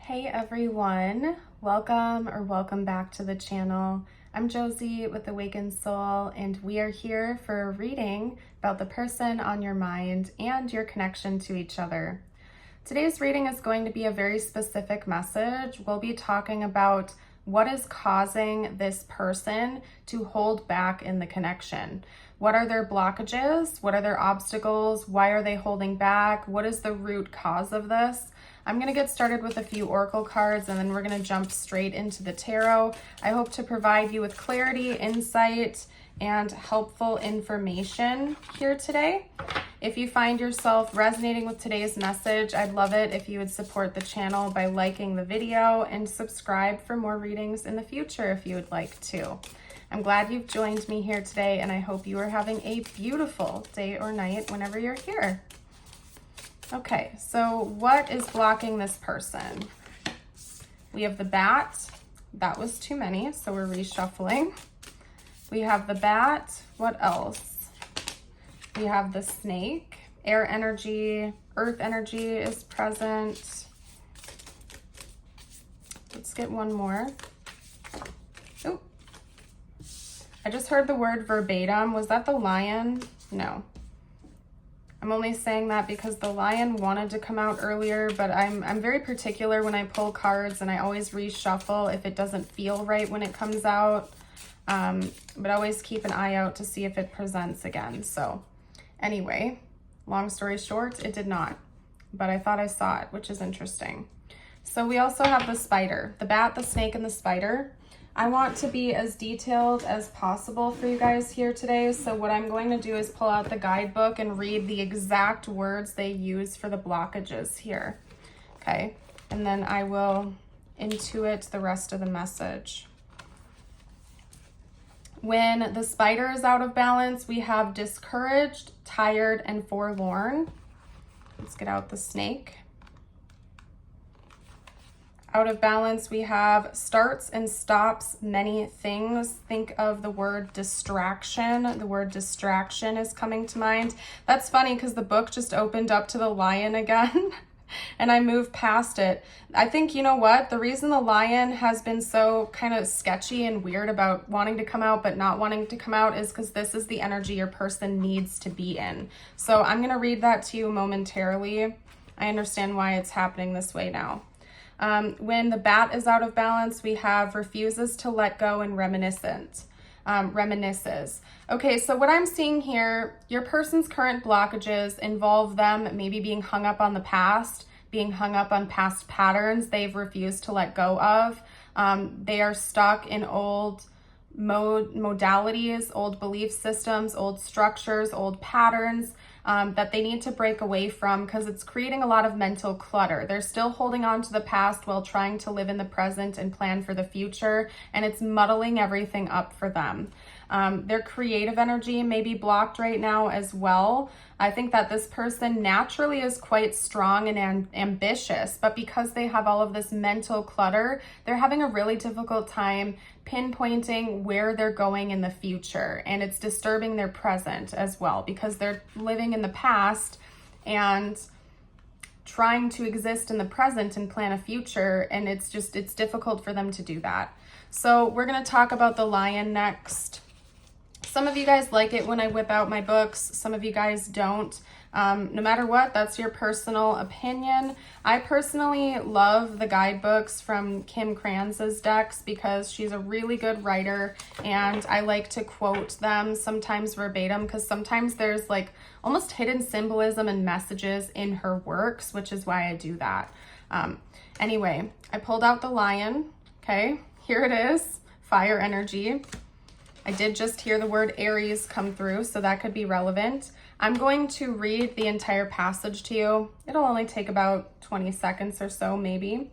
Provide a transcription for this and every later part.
Hey everyone, welcome back to the channel. I'm Josie with Awakened Soul, and we are here for a reading about the person on your mind and your connection to each other. Today's reading is going to be a very specific message. We'll be talking about what is causing this person to hold back in the connection. What are their blockages? What are their obstacles? Why are they holding back? What is the root cause of this? I'm going to get started with a few oracle cards, and then we're going to jump straight into the tarot. I hope to provide you with clarity, insight, and helpful information here today. If you find yourself resonating with today's message, I'd love it if you would support the channel by liking the video and subscribe for more readings in the future if you would like to. I'm glad you've joined me here today, and I hope you are having a beautiful day or night whenever you're here. Okay, so what is blocking this person? We have the bat. That was too many, so we're reshuffling. We have the bat. What else? We have the snake. Air energy, earth energy is present. Let's get one more. Oh, I just heard the word verbatim. Was that the lion? No. I'm only saying that because the lion wanted to come out earlier, but I'm very particular when I pull cards, and I always reshuffle if it doesn't feel right when it comes out. But always keep an eye out to see if it presents again. So anyway, long story short, it did not, but I thought I saw it, which is interesting. So we also have the spider, the bat, the snake, and the spider. I want to be as detailed as possible for you guys here today. So what I'm going to do is pull out the guidebook and read the exact words they use for the blockages here. Okay, and then I will intuit the rest of the message. When the spider is out of balance, we have discouraged, tired, and forlorn. Let's get out the snake. Out of balance, we have starts and stops many things. Think of the word distraction. The word distraction is coming to mind. That's funny because the book just opened up to the lion again and I moved past it. I think, you know what? The reason the lion has been so kind of sketchy and weird about wanting to come out but not wanting to come out is because this is the energy your person needs to be in. So I'm going to read that to you momentarily. I understand why it's happening this way now. When the bat is out of balance, we have refuses to let go and reminisces. Okay, so what I'm seeing here, your person's current blockages involve them maybe being hung up on the past, being hung up on past patterns they've refused to let go of. They are stuck in old modalities, old belief systems, old structures, old patterns that they need to break away from because it's creating a lot of mental clutter. They're still holding on to the past while trying to live in the present and plan for the future, and it's muddling everything up for them. Their creative energy may be blocked right now as well. I think that this person naturally is quite strong and ambitious, but because they have all of this mental clutter, they're having a really difficult time pinpointing where they're going in the future, and it's disturbing their present as well because they're living in the past and trying to exist in the present and plan a future, and it's difficult for them to do that. So we're going to talk about the lion next. Some of you guys like it when I whip out my books. Some of you guys don't. No matter what, that's your personal opinion. I personally love the guidebooks from Kim Kranz's decks because she's a really good writer, and I like to quote them sometimes verbatim because sometimes there's like almost hidden symbolism and messages in her works, which is why I do that. Anyway, I pulled out the lion. Okay, here it is, fire energy. I did just hear the word Aries come through, so that could be relevant. I'm going to read the entire passage to you. It'll only take about 20 seconds or so, maybe.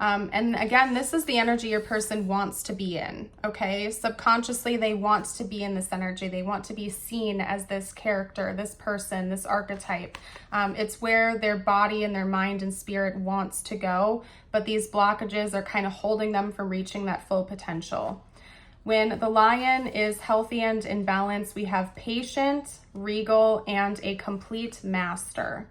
And again, this is the energy your person wants to be in, okay? Subconsciously, they want to be in this energy. They want to be seen as this character, this person, this archetype. It's where their body and their mind and spirit wants to go, but these blockages are kind of holding them from reaching that full potential. When the lion is healthy and in balance, we have patient, regal, and a complete master.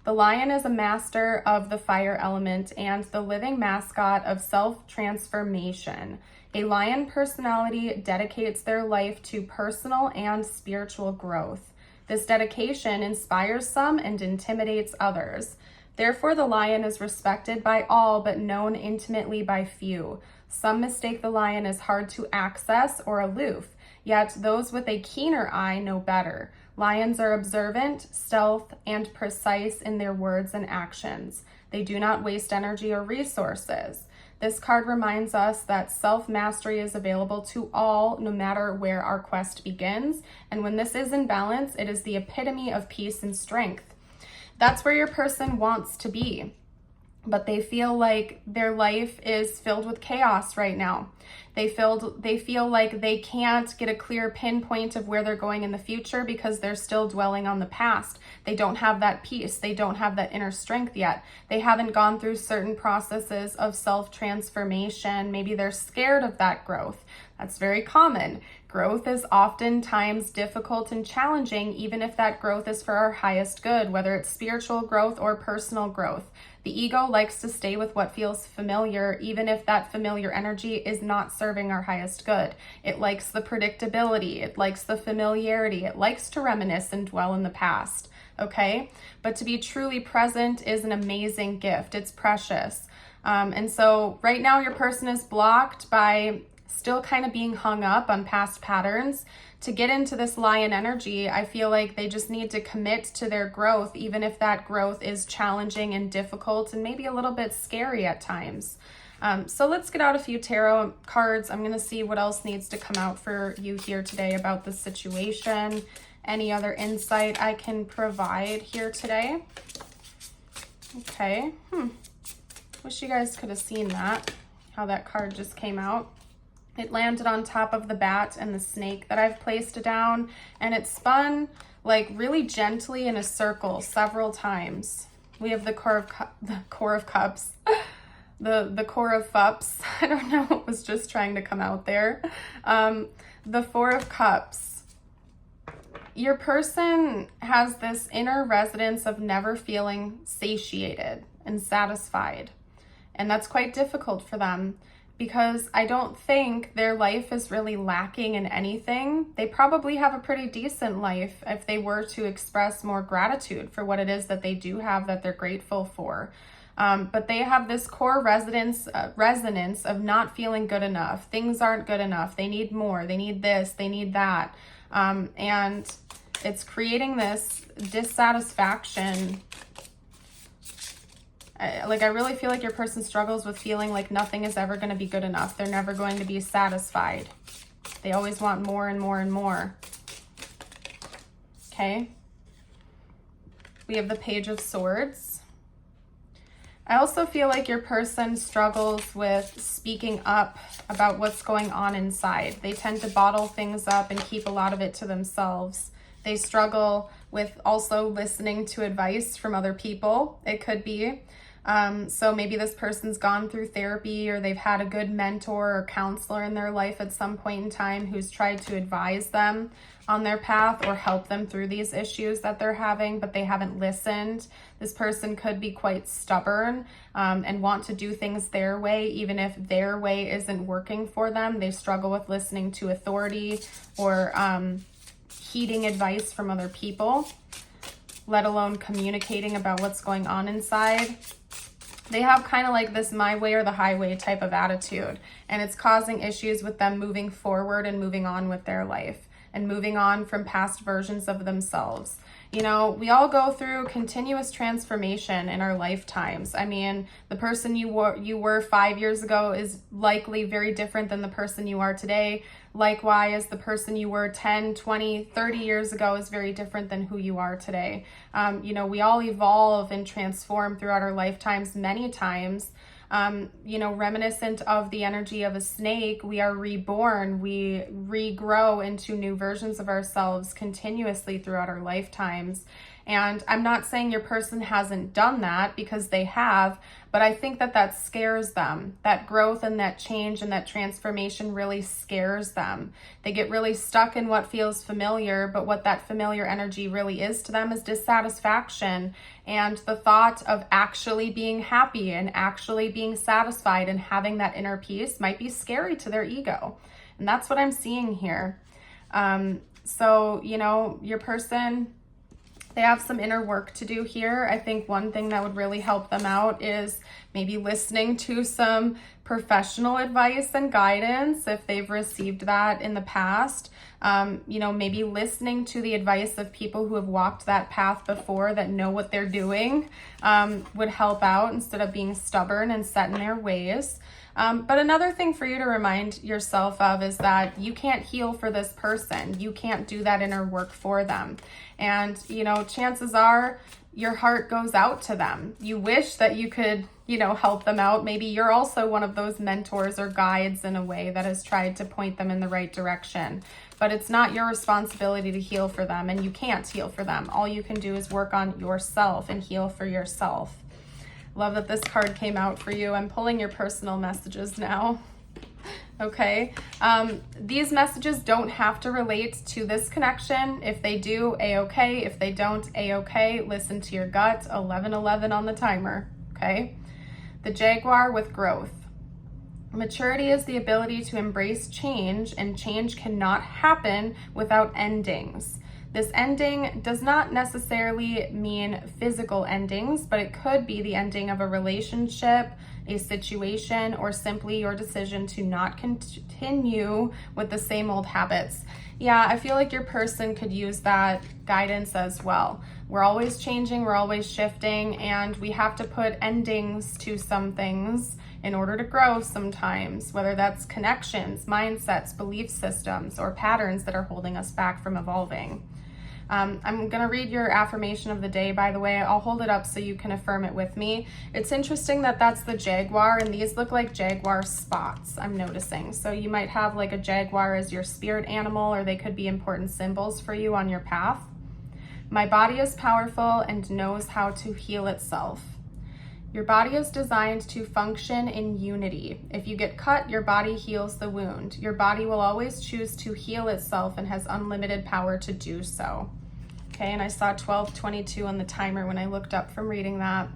The lion is a master of the fire element and the living mascot of self-transformation. A lion personality dedicates their life to personal and spiritual growth. This dedication inspires some and intimidates others. Therefore, the lion is respected by all but known intimately by few. Some mistake the lion as hard to access or aloof, yet those with a keener eye know better. Lions are observant, stealth, and precise in their words and actions. They do not waste energy or resources. This card reminds us that self-mastery is available to all, no matter where our quest begins. And when this is in balance, it is the epitome of peace and strength. That's where your person wants to be, but they feel like their life is filled with chaos right now. They feel like they can't get a clear pinpoint of where they're going in the future because they're still dwelling on the past. They don't have that peace. They don't have that inner strength yet. They haven't gone through certain processes of self-transformation. Maybe they're scared of that growth. That's very common. Growth is oftentimes difficult and challenging, even if that growth is for our highest good, whether it's spiritual growth or personal growth. The ego likes to stay with what feels familiar, even if that familiar energy is not serving our highest good. It likes the predictability. It likes the familiarity. It likes to reminisce and dwell in the past, okay? But to be truly present is an amazing gift. It's precious. And so right now your person is blocked by still kind of being hung up on past patterns. To get into this lion energy, I feel like they just need to commit to their growth, even if that growth is challenging and difficult and maybe a little bit scary at times. So let's get out a few tarot cards. I'm going to see what else needs to come out for you here today about the situation. Any other insight I can provide here today? Okay. Wish you guys could have seen that, how that card just came out. It landed on top of the bat and the snake that I've placed down, and it spun like really gently in a circle several times. We have the core of cups, the core of fups. I don't know what was just trying to come out there. The Four of Cups. Your person has this inner residence of never feeling satiated and satisfied, and that's quite difficult for them, because I don't think their life is really lacking in anything. They probably have a pretty decent life if they were to express more gratitude for what it is that they do have that they're grateful for. But they have this core resonance of not feeling good enough. Things aren't good enough. They need more. They need this. They need that. And it's creating this dissatisfaction. I really feel like your person struggles with feeling like nothing is ever going to be good enough. They're never going to be satisfied. They always want more and more and more. Okay. We have the Page of Swords. I also feel like your person struggles with speaking up about what's going on inside. They tend to bottle things up and keep a lot of it to themselves. They struggle with also listening to advice from other people. It could be. So maybe this person's gone through therapy, or they've had a good mentor or counselor in their life at some point in time who's tried to advise them on their path or help them through these issues that they're having, but they haven't listened. This person could be quite stubborn and want to do things their way, even if their way isn't working for them. They struggle with listening to authority or heeding advice from other people, let alone communicating about what's going on inside. They have kind of like this my way or the highway type of attitude, and it's causing issues with them moving forward and moving on with their life and moving on from past versions of themselves. You know, we all go through continuous transformation in our lifetimes. I mean, the person you were 5 years ago is likely very different than the person you are today. Likewise, the person you were 10, 20, 30 years ago is very different than who you are today. You know, we all evolve and transform throughout our lifetimes many times. You know, reminiscent of the energy of a snake, we are reborn, we regrow into new versions of ourselves continuously throughout our lifetimes. And I'm not saying your person hasn't done that, because they have, but I think that that scares them. That growth and that change and that transformation really scares them. They get really stuck in what feels familiar, but what that familiar energy really is to them is dissatisfaction. And the thought of actually being happy and actually being satisfied and having that inner peace might be scary to their ego. And that's what I'm seeing here. So, you know, your person, they have some inner work to do here. I think one thing that would really help them out is maybe listening to some professional advice and guidance if they've received that in the past. You know, maybe listening to the advice of people who have walked that path before, that know what they're doing, would help out instead of being stubborn and set in their ways. But another thing for you to remind yourself of is that you can't heal for this person. You can't do that inner work for them. And, you know, chances are your heart goes out to them. You wish that you could, you know, help them out. Maybe you're also one of those mentors or guides in a way that has tried to point them in the right direction. But it's not your responsibility to heal for them, and you can't heal for them. All you can do is work on yourself and heal for yourself. Love that this card came out for you. I'm pulling your personal messages now. Okay. These messages don't have to relate to this connection. If they do, A-okay. If they don't, A-okay. Listen to your gut. 11:11 on the timer. Okay. The Jaguar with growth. Maturity is the ability to embrace change, and change cannot happen without endings. This ending does not necessarily mean physical endings, but it could be the ending of a relationship, a situation, or simply your decision to not continue with the same old habits. Yeah, I feel like your person could use that guidance as well. We're always changing, we're always shifting, and we have to put endings to some things in order to grow sometimes, whether that's connections, mindsets, belief systems, or patterns that are holding us back from evolving. I'm going to read your affirmation of the day, by the way. I'll hold it up so you can affirm it with me. It's interesting that that's the jaguar, and these look like jaguar spots, I'm noticing. So you might have like a jaguar as your spirit animal, or they could be important symbols for you on your path. My body is powerful and knows how to heal itself. Your body is designed to function in unity. If you get cut, your body heals the wound. Your body will always choose to heal itself and has unlimited power to do so. Okay, and I saw 12:22 on the timer when I looked up from reading that.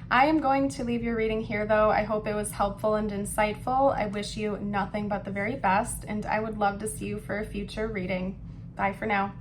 I am going to leave your reading here, though. I hope it was helpful and insightful. I wish you nothing but the very best, and I would love to see you for a future reading. Bye for now.